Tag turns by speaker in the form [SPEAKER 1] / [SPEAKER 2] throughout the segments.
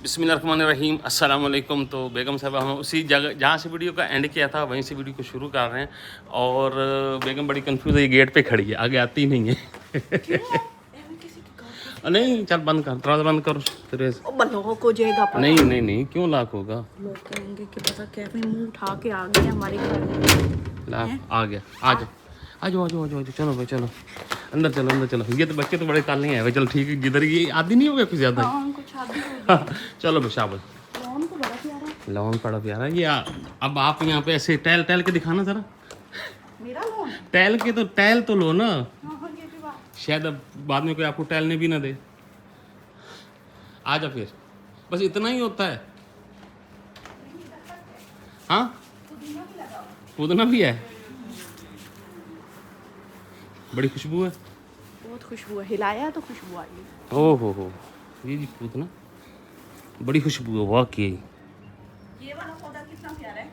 [SPEAKER 1] बिस्मिल्लाहिर्रहमानिर्रहीम अस्सलाम वालेकुम। तो बेगम साहब हम उसी जगह जहाँ से वीडियो का एंड किया था वहीं से वीडियो को शुरू कर रहे हैं। और बेगम बड़ी कंफ्यूज है, ये गेट पे खड़ी है, आगे आती ही नहीं है। नहीं चल बंद कर, दरवाजा बंद करो।
[SPEAKER 2] लॉक हो जाएगा।
[SPEAKER 1] नहीं नहीं नहीं, क्यों लॉक होगा?
[SPEAKER 2] लोग कहेंगे कि पता कैफे मुंह उठा के आ गए हमारे घर।
[SPEAKER 1] आ गया, आ जाओ आ जाओ आ जाओ आ जाओ, चलो भाई चलो अंदर चलो अंदर चलो। ये तो बच्चे तो बड़े काल नहीं आए भाई। चलो ठीक है, जिधर ये आदि नहीं हो गया कुछ ज़्यादा। चलो भाई शाबाश।
[SPEAKER 2] लॉन तो बड़ा प्यारा है।
[SPEAKER 1] लॉन बड़ा प्यारा है ये। अब आप यहाँ पे ऐसे टहल टहल के दिखाना जरा।
[SPEAKER 2] मेरा लॉन
[SPEAKER 1] टहल के तो टहल तो लो ना।
[SPEAKER 2] हाँ, ये भी बात।
[SPEAKER 1] शायद अब बाद में कोई आपको टहलने भी ना दे। आ जा फिर, बस इतना ही होता है। हाँ पुदीना भी है, बड़ी खुशबू है।
[SPEAKER 2] बहुत खुशबू है, हिलाया तो खुशबू आई।
[SPEAKER 1] ओ हो, ये जी पुदीना बड़ी खुशबू है वाकई।
[SPEAKER 2] ये वाला पौधा कितना प्यारा है।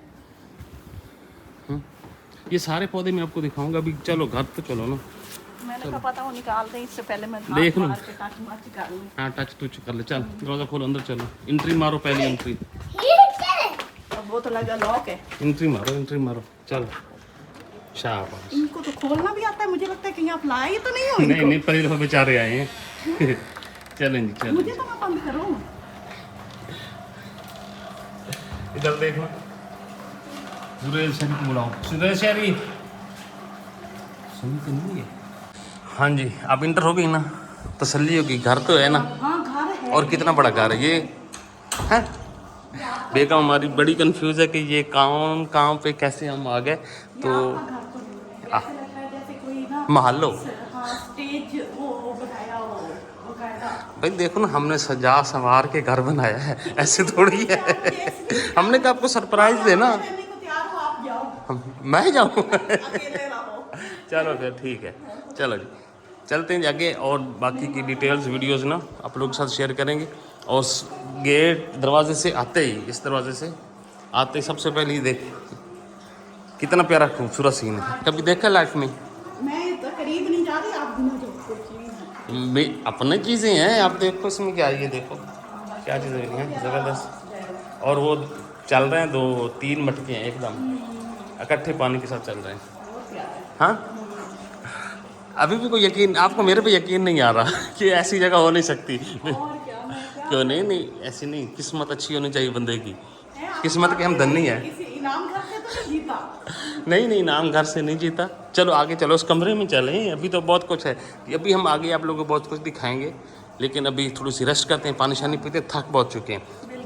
[SPEAKER 1] ये सारे पौधे मैं आपको दिखाऊंगा अभी। चलो घर तो चलो ना।
[SPEAKER 2] मैंने कहा पता वो निकाल दे, इससे पहले मैं
[SPEAKER 1] देख लो।
[SPEAKER 2] टच कर लूं।
[SPEAKER 1] हाँ टच टुच कर ले। चल दरवाजा खोलो, अंदर चलो। एंट्री मारो, पहली एंट्री।
[SPEAKER 2] अब वो तो लगा लॉक है।
[SPEAKER 1] एंट्री मारो एंट्री मारो, चलो शाबाश।
[SPEAKER 2] इनको तो खोलना भी आता है। मुझे लगता है कि आप लाए तो नहीं हो
[SPEAKER 1] नहीं
[SPEAKER 2] इनको।
[SPEAKER 1] नहीं, पहली दफा बेचारे आए हैं। चलें जी चलें।
[SPEAKER 2] मुझे तो मैं बंद करूं।
[SPEAKER 1] इधर देखो, सुरेश शहरी को बुलाओ। सुरेश शहरी सुनी तो नहीं है। हाँ जी, आप इंटर हो गई ना, तसल्ली होगी। घर तो है ना।
[SPEAKER 2] हाँ घर है।
[SPEAKER 1] और कितना बड़ा घर है ये है। बेगम हमारी बड़ी कंफ्यूज है कि ये कौन कहाँ पे कैसे हम आ गए। तो
[SPEAKER 2] जैसे कोई ना
[SPEAKER 1] महल्लो
[SPEAKER 2] स्टेज वो बनाया हो बकायदा।
[SPEAKER 1] भाई देखो ना, हमने सजा संवार के घर बनाया है, ऐसे थोड़ी है। हमने कहा आपको सरप्राइज देना। मैं जाऊँ? चलो फिर ठीक है, चलो जी चलते हैं आगे। और बाकी की डिटेल्स वीडियोस ना आप लोगों के साथ शेयर करेंगे। और गेट दरवाजे से आते ही, इस दरवाजे से आते ही सबसे पहले ही देख कितना प्यारा खूबसूरत सीन है। कभी देखा लाइफ में?
[SPEAKER 2] मैं तो करीब नहीं जा रही, आप बिना जो
[SPEAKER 1] अपने चीज़ें हैं, आप देखो इसमें क्या है। ये देखो क्या चीज़ें हैं ज़बरदस्त। और वो चल रहे हैं, 2-3 मटके हैं एकदम इकट्ठे पानी के साथ चल रहे हैं। हाँ अभी भी कोई यकीन आपको मेरे पे यकीन नहीं आ रहा कि ऐसी जगह हो नहीं सकती। क्यों नहीं? नहीं ऐसी नहीं, किस्मत अच्छी होनी चाहिए बंदे की। किस्मत के हम धनी हैं।
[SPEAKER 2] इनाम घर से तो नहीं जीता।
[SPEAKER 1] नहीं नाम घर से नहीं जीता। चलो आगे चलो, उस कमरे में चलें। अभी तो बहुत कुछ है, अभी हम आगे आप लोगों को बहुत कुछ दिखाएंगे। लेकिन अभी थोड़ी सी रेस्ट करते हैं, पानी शानी पीते, थक बहुत चुके हैं।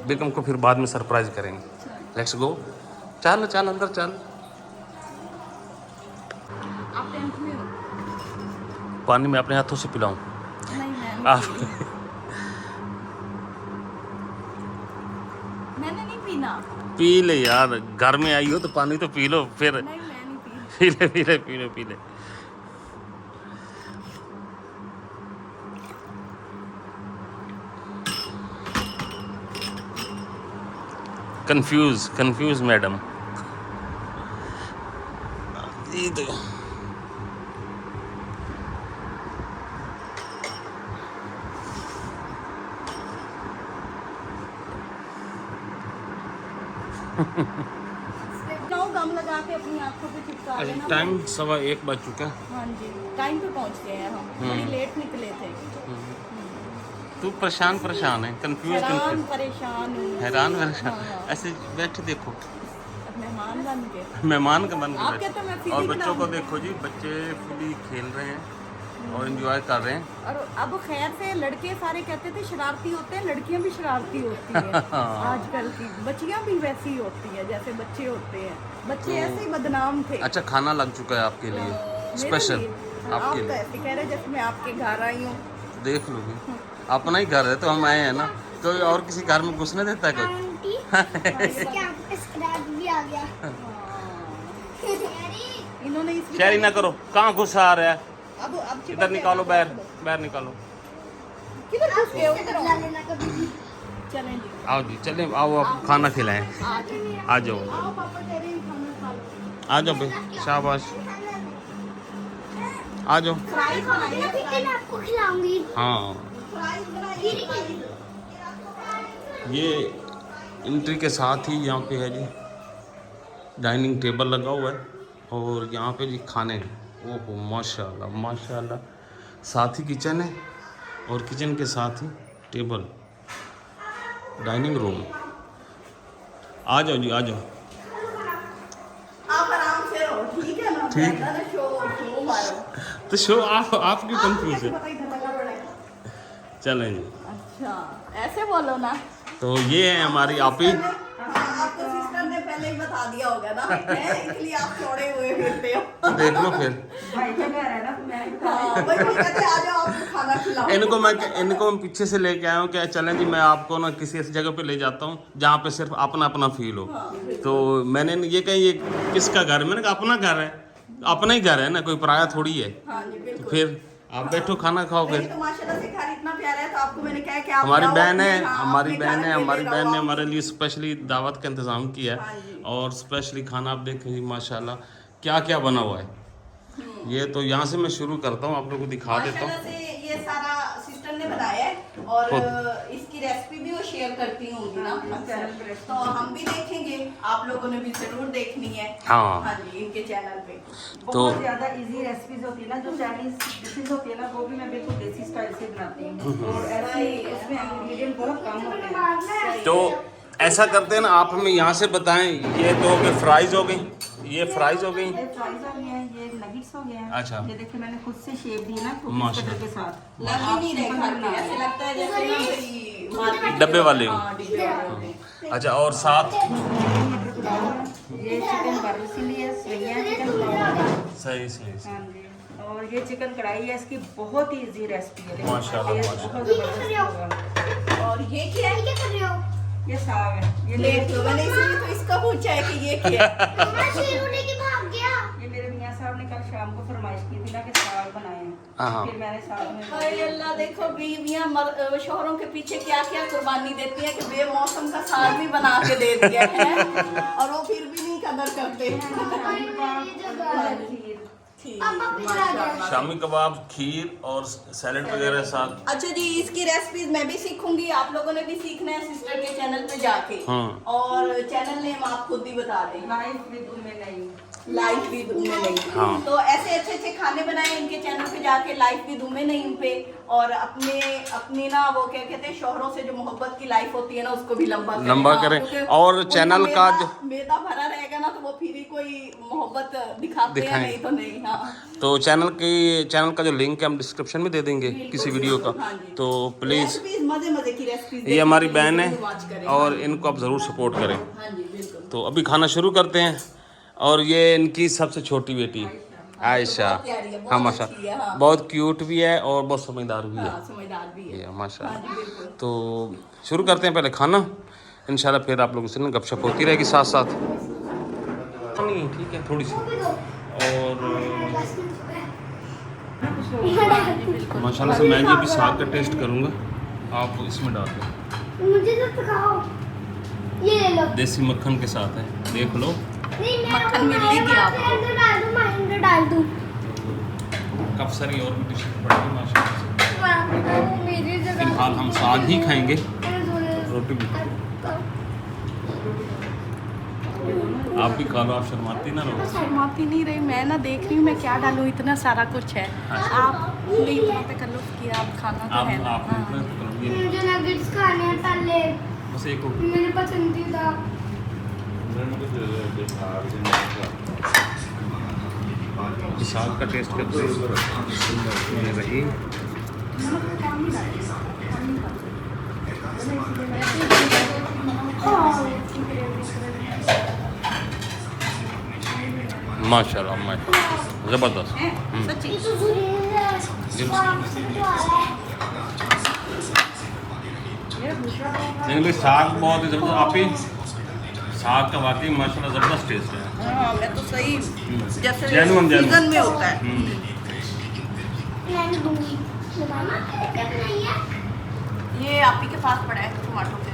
[SPEAKER 1] बेगम को फिर बाद में सरप्राइज करेंगे। Let's go. चल चल अंदर चल।
[SPEAKER 2] आप टेंथ में हो?
[SPEAKER 1] पानी मैं अपने हाथों से पिलाऊं?
[SPEAKER 2] नहीं
[SPEAKER 1] आप
[SPEAKER 2] मैंने नहीं पीना।
[SPEAKER 1] पी ले यार, घर में आई हो तो पानी तो पी लो फिर।
[SPEAKER 2] नहीं मैं नहीं पी।
[SPEAKER 1] पी ले पी ले पी ले पी ले। Confuse madam. ये तो
[SPEAKER 2] गम लगा के अपनी आंखों पे चिपका लेना।
[SPEAKER 1] टाइम 1:15 बज चुका है।
[SPEAKER 2] हाँ जी, टाइम पे पहुंच गए हैं हम। बड़ी लेट निकले थे।
[SPEAKER 1] तू परेशान है, कंफ्यूज
[SPEAKER 2] परेशान हूँ।
[SPEAKER 1] हैरान
[SPEAKER 2] हाँ।
[SPEAKER 1] ऐसे बैठे देखो।
[SPEAKER 2] अब मेहमान बन गए।
[SPEAKER 1] मेहमान का बन
[SPEAKER 2] आप
[SPEAKER 1] के
[SPEAKER 2] कहते हैं मैं
[SPEAKER 1] बैठे।
[SPEAKER 2] फ्री
[SPEAKER 1] और बच्चों
[SPEAKER 2] खिलाऊं?
[SPEAKER 1] को देखो जी, बच्चे फुली खेल रहे हैं और एंजॉय कर रहे हैं।
[SPEAKER 2] और अब खैर से लड़के सारे कहते थे शरारती होते हैं, लड़कियां भी शरारती होती हैं। आजकल की बच्चियां भी वैसी होती हैं जैसे बच्चे होते हैं। बच्चे ऐसे ही बदनाम थे।
[SPEAKER 1] अच्छा खाना लग चुका है आपके लिए स्पेशल
[SPEAKER 2] आप
[SPEAKER 1] आपके
[SPEAKER 2] तो
[SPEAKER 1] लिए।
[SPEAKER 2] ऐसे कह रहे जैसे मैं आपके घर आई हूँ।
[SPEAKER 1] देख लो भी, अपना ही घर है तो हम आए हैं ना। कोई और किसी घर में घुसने देता है कोई?
[SPEAKER 3] भी आ गया।
[SPEAKER 2] इन्होंने
[SPEAKER 1] शहरी ना करो, कहाँ घुसा आ रहा है?
[SPEAKER 2] अब
[SPEAKER 1] इधर निकालो, बाहर निकालो।
[SPEAKER 2] किधर घुस गए हो? इधर आओ।
[SPEAKER 3] लेना कभी भी।
[SPEAKER 2] चलें जी।
[SPEAKER 1] आओ जी चलें, आओ आप खाना खिलाएं। आ जाओ
[SPEAKER 2] आओ पापा कह रहे हैं खाना खा लो।
[SPEAKER 1] आ जाओ भाई, शाबाश आ जाओ।
[SPEAKER 2] फ्राइज बनाइए।
[SPEAKER 3] मैं आपको खिलाऊंगी।
[SPEAKER 1] हाँ
[SPEAKER 2] फ्राइज बनाइए।
[SPEAKER 1] ये एंट्री के साथ ही यहाँ पे है जी डाइनिंग टेबल लगा हुआ है और यहाँ पे जी खाने हैं। ओहो माशाल्लाह माशाल्लाह, साथ ही किचन है और किचन के साथ ही टेबल, डाइनिंग रूम। आ जाओ जी, आ जाओ।
[SPEAKER 2] आप आराम से रहो, ठीक है ना?
[SPEAKER 1] ठीक।
[SPEAKER 2] ज्यादा ना शो मारो।
[SPEAKER 1] तो शो आप क्यों कंफ्यूज है?
[SPEAKER 2] पता इधर लगा पड़ा है।
[SPEAKER 1] चलें जी।
[SPEAKER 2] अच्छा, ऐसे बोलो ना।
[SPEAKER 1] तो ये है हमारी आपी।
[SPEAKER 2] आपको सिस्टर ने पहले ही बता दिया होगा ना, इसलिए आप छोड़े हुए फिरते हो।
[SPEAKER 1] देख लो फिर।
[SPEAKER 2] भाई का घर है ना, मैं वही कहते आ जाओ आपको खाना खिलाओ।
[SPEAKER 1] इनको मैं पीछे से लेके आया हूँ, क्या चलें जी मैं आपको ना किसी ऐसी जगह पे ले जाता हूँ जहाँ पे सिर्फ अपना अपना फील हो। तो मैंने ये कही ये किसका घर है, मैंने कहा अपना घर है, अपना ही घर है ना, कोई पराया थोड़ी है।
[SPEAKER 2] हाँ जी, बिल्कुल।
[SPEAKER 1] फिर आप बैठो खाना खाओ फिर।
[SPEAKER 2] तो माशाल्लाह से घर इतना प्यारा है, तो आपको मैंने कहा कि आप
[SPEAKER 1] हमारी
[SPEAKER 2] जाओ
[SPEAKER 1] बहन है,
[SPEAKER 2] अपने- हाँ,
[SPEAKER 1] हमारी
[SPEAKER 2] अपने
[SPEAKER 1] बहन
[SPEAKER 2] घर
[SPEAKER 1] है,
[SPEAKER 2] पे
[SPEAKER 1] हमारी
[SPEAKER 2] ले
[SPEAKER 1] बहन
[SPEAKER 2] रहो
[SPEAKER 1] ने
[SPEAKER 2] आप।
[SPEAKER 1] हमारे लिए स्पेशली दावत का इंतजाम किया
[SPEAKER 2] हाँ
[SPEAKER 1] है
[SPEAKER 2] जी।
[SPEAKER 1] और स्पेशली खाना आप देखें जी माशाल्लाह क्या क्या बना हुआ है। ये तो यहाँ से मैं शुरू करता हूँ, आप लोगों को दिखा देता हूँ।
[SPEAKER 2] माशाल्लाह से ये सारा सिस्टर ने बनाया है और
[SPEAKER 1] खुद।
[SPEAKER 2] इसकी रेसिपी भी वो शेयर करती होंगी ना अक्सर, तो हम भी देखेंगे, आप लोगों ने भी जरूर देखनी है।
[SPEAKER 1] हाँ।
[SPEAKER 2] हाँ जी, इनके चैनल पे
[SPEAKER 1] तो
[SPEAKER 3] बहुत ज्यादा इजी रेसिपीज होती है ना, जो चाइनीज डिशेज होती है ना, वो भी मैं बिल्कुल देसी स्टाइल से बनाती हूँ और ऐसा ही उसमें इंग्रेडिएंट बहुत कम होते हैं।
[SPEAKER 1] तो ऐसा करते हैं ना, आप हमें यहाँ से बताएं। ये तो हो गए फ्राइज हो गई, ये फ्राइज हो गई।
[SPEAKER 3] ये फ्राइज हो गए हैं, ये नगेट्स हो गए हैं।
[SPEAKER 1] अच्छा।
[SPEAKER 3] ये देखिए मैंने खुद से शेप दी ना कुकिंग
[SPEAKER 1] माशाल्लाह।
[SPEAKER 3] कटर के साथ।
[SPEAKER 2] लग ही नहीं रहे खा के, ऐसे लगता है जैसे ना कोई मार्केट
[SPEAKER 1] डब्बे वाले हो।
[SPEAKER 2] हाँ, डब्बे वाले होते हैं।
[SPEAKER 1] अच्छा, और साथ
[SPEAKER 3] मटर पुलाव है, ये चिकन बर्सिली है, सैया चिकन पुलाव है।
[SPEAKER 1] सही सही सही।
[SPEAKER 3] हाँ जी, और ये चिकन कढ़ाई है, इसकी बहुत ही इजी रेसिपी है।
[SPEAKER 1] माशाल्लाह,
[SPEAKER 3] टेस्ट
[SPEAKER 1] माशाल्लाह।
[SPEAKER 3] बहुत जबरदस्त होगा।
[SPEAKER 2] और ये क्या है?
[SPEAKER 4] कर रहे हो?
[SPEAKER 3] ये साग है, ये
[SPEAKER 2] लेट लो, मैंने इसीलिए तो इसका पूछा है कि ये क्या है।
[SPEAKER 4] मैं शेरू लेके भाग गया।
[SPEAKER 3] ये मेरे मियाँ साहब ने कल शाम को फरमाइश की थी ना कि साग बनाए
[SPEAKER 1] हाँ।
[SPEAKER 3] फिर मैंने साग में
[SPEAKER 2] हाय अल्लाह, देखो बीवियां शोहरों के पीछे क्या क्या कुर्बानी देती है कि बेमौसम का साग भी बना के दे दिया है और वो फिर भी नहीं कदर करते।
[SPEAKER 3] खीर।
[SPEAKER 2] ठीक,
[SPEAKER 4] पापा पिछला गया।
[SPEAKER 2] माशाल्लाह।
[SPEAKER 1] शामी कबाब, खीर और सैलेड वगैरह साथ।
[SPEAKER 2] अच्छा जी, इसकी रेसिपीज मैं भी सीखूंगी, आप लोगों ने भी सीखना है सिस्टर के चैनल पे जाके।
[SPEAKER 1] हाँ।
[SPEAKER 2] और चैनल नेम आप खुद ही बता दें,
[SPEAKER 3] लाइफ विद उम्मे नहीं।
[SPEAKER 2] लाइफ विद उम्मे नहीं।
[SPEAKER 1] हाँ।
[SPEAKER 2] तो ऐसे अच्छे अच्छे खाने बनाए इनके चैनल पे जाके, लाइफ विद उम्मे नहीं पे, और अपनी ना वो क्या कहते हैं, शोहरों से जो मोहब्बत की लाइफ होती है ना, उसको भी लंबा
[SPEAKER 1] करें।
[SPEAKER 2] क्योंकि
[SPEAKER 1] और
[SPEAKER 2] उनका
[SPEAKER 1] चैनल का
[SPEAKER 2] मैदा भरा रहेगा ना, तो वो फिर ही कोई मोहब्बत दिखाते हैं,
[SPEAKER 1] दिखाएं।
[SPEAKER 2] नहीं तो नहीं। हाँ,
[SPEAKER 1] तो चैनल का जो लिंक है हम डिस्क्रिप्शन में दे देंगे किसी वीडियो का।
[SPEAKER 2] हाँ जी।
[SPEAKER 1] तो प्लीज़,
[SPEAKER 2] रेसिपीज मजे मजे की रेसिपीज
[SPEAKER 1] ये हमारी
[SPEAKER 2] देखने के
[SPEAKER 1] बहन
[SPEAKER 2] लिए
[SPEAKER 1] है
[SPEAKER 2] वॉच करें।
[SPEAKER 1] और इनको आप ज़रूर सपोर्ट करें।
[SPEAKER 2] हाँ जी, बिल्कुल।
[SPEAKER 1] तो अभी खाना शुरू करते हैं। और ये इनकी सबसे छोटी बेटी आयशा।
[SPEAKER 2] बहुत प्यारी है, बहुत
[SPEAKER 1] हाँ
[SPEAKER 2] अच्छी है,
[SPEAKER 1] माशा,
[SPEAKER 2] हाँ।
[SPEAKER 1] बहुत क्यूट भी है और बहुत समझदार भी है।
[SPEAKER 2] हाँ, समझदार भी है।
[SPEAKER 1] ये माशा।
[SPEAKER 2] हाँ जी, बिल्कुल।
[SPEAKER 1] तो शुरू करते हैं पहले खाना, इंशाल्लाह फिर आप लोगों से ना गपशप होती रहेगी साथ साथ। नहीं ठीक है, थोड़ी सी। और माशाल्लाह से मैं ये भी साग का टेस्ट करूँगा, आप इसमें डाल दो।
[SPEAKER 4] मुझे तो सिखाओ। ये ले लो।
[SPEAKER 1] देसी मक्खन के साथ है, देख लो।
[SPEAKER 4] नहीं, मैं
[SPEAKER 2] मक्खन मिल ही गया आपको।
[SPEAKER 4] अंदर डाल दूं, मैं अंदर डाल दूं।
[SPEAKER 1] काफ़ी सारी और भी डिशेज पड़ेगी माशाल्लाह से।
[SPEAKER 4] वो मेरी जगह।
[SPEAKER 1] फिलहाल हम साग ही खाएंगे, रोटी भी। आप भी खा लो, आप शर्माती ना रहो।
[SPEAKER 2] शर्माती नहीं रही, मैं ना देख रही हूँ मैं क्या डालूँ, इतना सारा कुछ है। आप भी इतना तकल्लुफ़ किया, आप खाना तो है ना।
[SPEAKER 1] आप
[SPEAKER 2] हाँ।
[SPEAKER 1] इतना करो,
[SPEAKER 4] मुझे नगेट्स खाने हैं पहले।
[SPEAKER 1] बस एक और।
[SPEAKER 4] मेरे पसंदीदा।
[SPEAKER 1] साग का टेस्ट करते हैं रही। माशाल्लाह माशाल्लाह ज़बरदस्त।
[SPEAKER 2] सच्ची।
[SPEAKER 4] ये तो सुरेश है। वो आपसे तो आ रहा है।
[SPEAKER 1] लेकिन भाई साग बहुत ही ज़बरदस्त, आप ही साग का वाकई माशाल्लाह ज़बरदस्त टेस्ट है।
[SPEAKER 2] हाँ, मैं तो सही जैसे
[SPEAKER 1] Genuine, genuine।
[SPEAKER 2] सीजन में होता है।
[SPEAKER 4] मैं दूंगी। मामा क्या बनाई है?
[SPEAKER 2] ये आप ही के पास पड़ा है टमाटो के।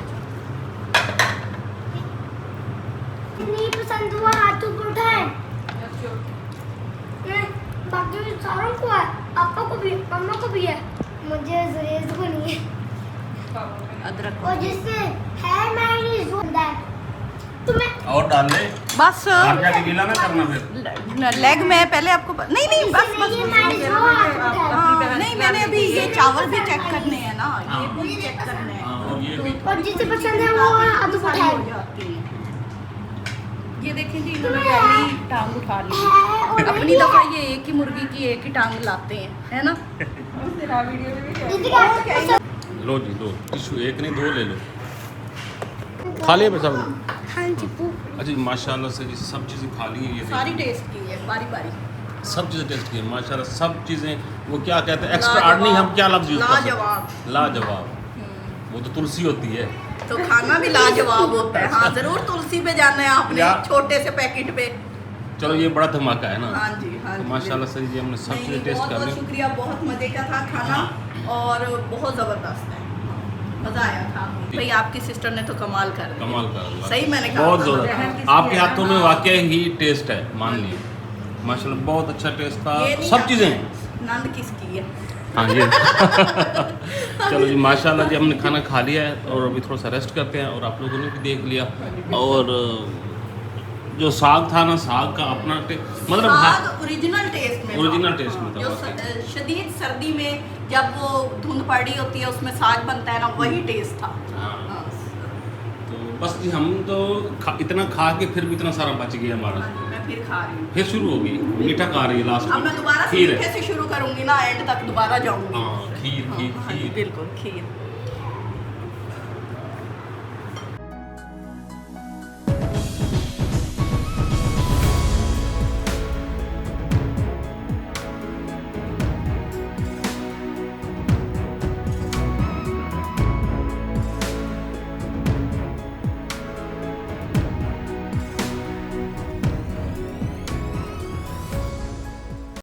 [SPEAKER 4] नहीं पसंद हुआ, हाथ ऊपर उठाए। बाकी सारों को है, पापा को भी, मम्मा को भी है। मुझे सुरेश को नहीं है।
[SPEAKER 2] अदरक
[SPEAKER 4] और जिससे
[SPEAKER 1] और डाल ले,
[SPEAKER 2] बस
[SPEAKER 1] घर जाके गीला ना करना फिर।
[SPEAKER 2] लेग में पहले आपको नहीं बस बस
[SPEAKER 4] ये मैंने वो हाथ उठाया।
[SPEAKER 2] हाँ, नहीं मैंने अभी ये चावल भी चेक करने हैं ना, ये भी चेक करने हैं।
[SPEAKER 1] हाँ, और ये भी
[SPEAKER 4] और जिसे पसंद है वो हाथ
[SPEAKER 2] सारी
[SPEAKER 4] उठाए।
[SPEAKER 2] हो जाती हैं। ये देखें जी, इन्होंने पहली टांग उठा ली। अपनी दफा ये एक ही मुर्गी की एक ही टांग लाते हैं, है ना?
[SPEAKER 4] दीदी का हाथ पसंद।
[SPEAKER 1] लो जी, दो टिश्यू, एक नहीं 2 ले लो। खा लिया भाई साहब?
[SPEAKER 4] हाँ जी
[SPEAKER 1] अच्छा जी, माशाल्लाह से जी सब चीज़ें खा ली है। ये
[SPEAKER 2] सारी
[SPEAKER 1] देखिए,
[SPEAKER 2] टेस्ट की है बारी बारी।
[SPEAKER 1] सब चीज़ें टेस्ट की है माशाल्लाह, सब चीज़ें। वो क्या कहते हैं, एक्स्ट्रा ऑर्डिनरी, हम क्या लफ्ज़ यूज़ करते हैं?
[SPEAKER 2] लाजवाब।
[SPEAKER 1] लाजवाब। वो तो तुलसी होती है।
[SPEAKER 2] तो खाना भी लाजवाब होता है। हाँ जरूर तुलसी पे जाना है आपने,
[SPEAKER 1] या-
[SPEAKER 2] छोटे से पैकेट पे।
[SPEAKER 1] चलो ये बड़ा धमाका है ना।
[SPEAKER 2] हाँ जी हाँ
[SPEAKER 1] तो
[SPEAKER 2] जी,
[SPEAKER 1] माशाल्लाह से जी हमने सब
[SPEAKER 2] नहीं,
[SPEAKER 1] चीज़ें टेस्ट
[SPEAKER 2] बहुत
[SPEAKER 1] कर
[SPEAKER 2] बहुत
[SPEAKER 1] ली।
[SPEAKER 2] शुक्रिया, बहुत मजे का था खाना और बहुत जबरदस्त है, मजा आया था। भाई आपकी सिस्टर ने तो कमाल कर दिया।
[SPEAKER 1] कमाल कर अल्लाह।
[SPEAKER 2] सही मैंने कहा
[SPEAKER 1] बहुत
[SPEAKER 2] था।
[SPEAKER 1] ज़बरदस्त, आपके हाथों में वाकई ही टेस्ट है, मान लिए माशाल्लाह, बहुत अच्छा टेस्ट था,
[SPEAKER 2] ये नहीं
[SPEAKER 1] सब
[SPEAKER 2] आप-
[SPEAKER 1] चीज़ें।
[SPEAKER 2] नंद किसकी है?
[SPEAKER 1] हाँ ये चलो जी माशाल्लाह जी, हमने खाना खा लिया है और अभी थोड़ा सा रेस्ट करते हैं, और आप लोगों ने भी देख लिया। और जो साग था ना, साग का अपना मतलब
[SPEAKER 2] स्वाद ओरिजिनल टेस्ट में था।
[SPEAKER 1] ओरिजिनल टेस्ट में था
[SPEAKER 2] जो
[SPEAKER 1] वाकई।
[SPEAKER 2] शदीद सर्दी में जब वो धुंध पड़ी होती है उसमें साग बनता है ना, वही टेस्ट था।
[SPEAKER 1] हाँ।
[SPEAKER 2] हाँ।
[SPEAKER 1] तो बस जी, हम तो इतना खा के फिर भी इतना सारा बच गया हमारा।
[SPEAKER 2] मैं फिर खा रही हूँ।
[SPEAKER 1] फिर शुरू हो गई मीठा खा रही है लास्ट
[SPEAKER 2] अब मैं दोबारा से
[SPEAKER 1] खीर
[SPEAKER 2] मीठे
[SPEAKER 1] है।
[SPEAKER 2] से शुरू करूंगी ना, एंड तक दोबारा जाऊंगी।
[SPEAKER 1] हाँ, खीर खीर
[SPEAKER 2] हाँ,
[SPEAKER 1] खीर।
[SPEAKER 2] बिल्कुल खीर।